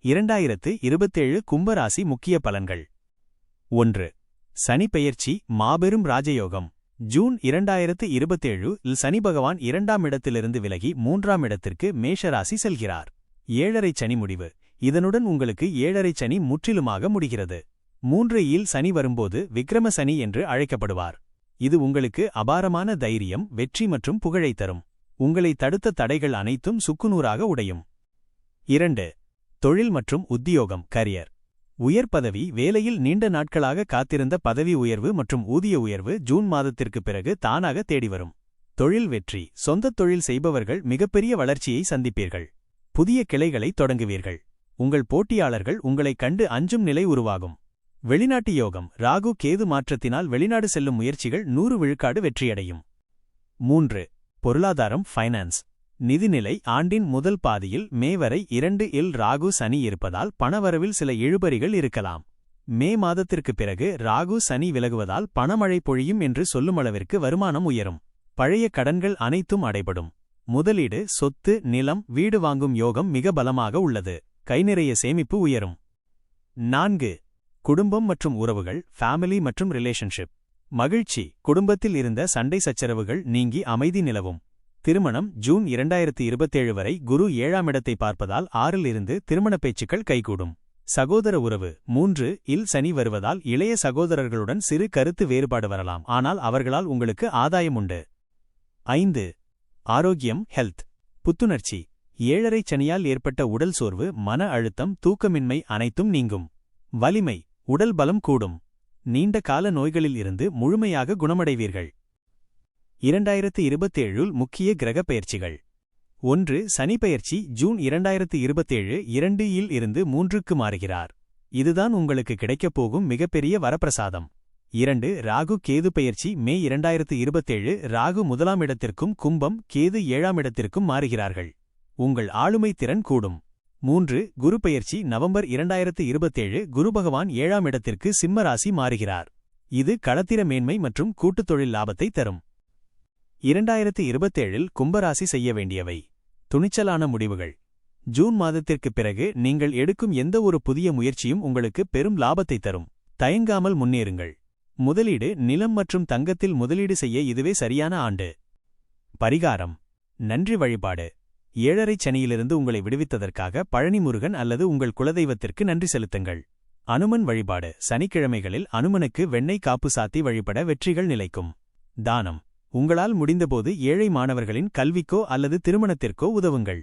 2027 கும்பராசி முக்கிய பலன்கள். 1. சனி பெயர்ச்சி மாபெரும் ராஜயோகம். ஜூன் 2027 இல் சனி பகவான் 2ஆம் இடத்திலிருந்து விலகி 3ஆம் இடத்திற்கு மேஷராசி செல்கிறார். 7.5 சனி முடிவு. இதனுடன் உங்களுக்கு 7.5 சனி முற்றிலுமாக முடிகிறது. 3 இல் சனி வரும்போது விக்ரம சனி என்று அழைக்கப்படுவார். இது உங்களுக்கு அபாரமான தைரியம், வெற்றி மற்றும் புகழை தரும். உங்களை தடுத்த தடைகள் அனைத்தும் சுக்குநூறாக உடையும். 2. தொழில் மற்றும் உத்தியோகம் கரியர். உயர் பதவி வேலையில் நீண்ட நாட்களாக காத்திருந்த பதவி உயர்வு மற்றும் ஊதிய உயர்வு ஜூன் மாதத்திற்கு பிறகு தானாக தேடிவரும். தொழில் வெற்றி. சொந்தத் தொழில் செய்பவர்கள் மிகப்பெரிய வளர்ச்சியை சந்திப்பீர்கள். புதிய கிளைகளை தொடங்குவீர்கள். உங்கள் போட்டியாளர்கள் உங்களைக் கண்டு அஞ்சும் நிலை உருவாகும். வெளிநாட்டு யோகம். ராகு கேது மாற்றத்தினால் வெளிநாடு செல்லும் முயற்சிகள் 100 விழுக்காடு வெற்றியடையும். 3. பொருளாதாரம் ஃபைனான்ஸ். நிதிநிலை. ஆண்டின் முதல் பாதியில் மே வரை 2 இல் ராகு சனி இருப்பதால் பணவரவில் சில இழுபறிகள் இருக்கலாம். மே மாதத்திற்கு பிறகு ராகு சனி விலகுவதால் பணமழை பொழியும் என்று சொல்லுமளவிற்கு வருமானம் உயரும். பழைய கடன்கள் அனைத்தும் அடைபடும். முதலீடு, சொத்து, நிலம், வீடு வாங்கும் யோகம் மிக பலமாக உள்ளது. கை நிறைய சேமிப்பு உயரும். 4. குடும்பம் மற்றும் உறவுகள் ஃபேமிலி மற்றும் ரிலேஷன்ஷிப். மகிழ்ச்சி. குடும்பத்தில் இருந்த சண்டை சச்சரவுகள் நீங்கி அமைதி நிலவும். திருமணம். ஜூன் 2027 வரை குரு 7ஆம் இடத்தை பார்ப்பதால் 6இல் இருந்து திருமண பேச்சுக்கள் கைகூடும். சகோதர உறவு. 3 இல் சனி வருவதால் இளைய சகோதரர்களுடன் சிறு கருத்து வேறுபாடு வரலாம், ஆனால் அவர்களால் உங்களுக்கு ஆதாயம் உண்டு. 5. ஆரோக்கியம் ஹெல்த். புத்துணர்ச்சி. 7.5 சனியால் ஏற்பட்ட உடல் சோர்வு, மன அழுத்தம், தூக்கமின்மை அனைத்தும் நீங்கும். வலிமை. உடல் பலம் கூடும். நீண்ட கால நோய்களில் இருந்து முழுமையாக குணமடைவீர்கள். 2027 முக்கிய கிரக பெயர்ச்சிகள். 1. சனி பெயர்ச்சி. ஜூன் 2027 2 இல் இருந்து 3க்கு மாறுகிறார். இதுதான் உங்களுக்கு கிடைக்கப் போகும் மிகப்பெரிய வரப்பிரசாதம். 2. ராகு கேது பெயர்ச்சி. மே 2027 ராகு 1ஆம் இடத்திற்கும் கும்பம், கேது 7ஆம் இடத்திற்கும் மாறுகிறார்கள். உங்கள் ஆளுமை திறன் கூடும். 3. குரு பெயர்ச்சி. நவம்பர் 2027 குரு பகவான் 7ஆம் இடத்திற்கு சிம்ம ராசி மாறுகிறார். இது களத்திர மேன்மை மற்றும் கூட்டுத் தொழில் லாபத்தை தரும். 2027 கும்பராசி செய்ய வேண்டியவை. துணிச்சலான முடிவுகள். ஜூன் மாதத்திற்குப் பிறகு நீங்கள் எடுக்கும் எந்த ஒரு புதிய முயற்சியும் உங்களுக்கு பெரும் லாபத்தை தரும். தயங்காமல் முன்னேறுங்கள். முதலீடு. நிலம் மற்றும் தங்கத்தில் முதலீடு செய்ய இதுவே சரியான ஆண்டு. பரிகாரம். நன்றி வழிபாடு. 7.5 சனியிலிருந்து உங்களை விடுவித்ததற்காக பழனி முருகன் அல்லது உங்கள் குலதெய்வத்திற்கு நன்றி செலுத்துங்கள். அனுமன் வழிபாடு. சனிக்கிழமைகளில் அனுமனுக்கு வெண்ணெய் காப்பு சாத்தி வழிபட வெற்றிகள் நிலைக்கும். தானம். உங்களால் முடிந்தபோது ஏழை மாணவர்களின் கல்விக்கோ அல்லது திருமணத்திற்கோ உதவுங்கள்.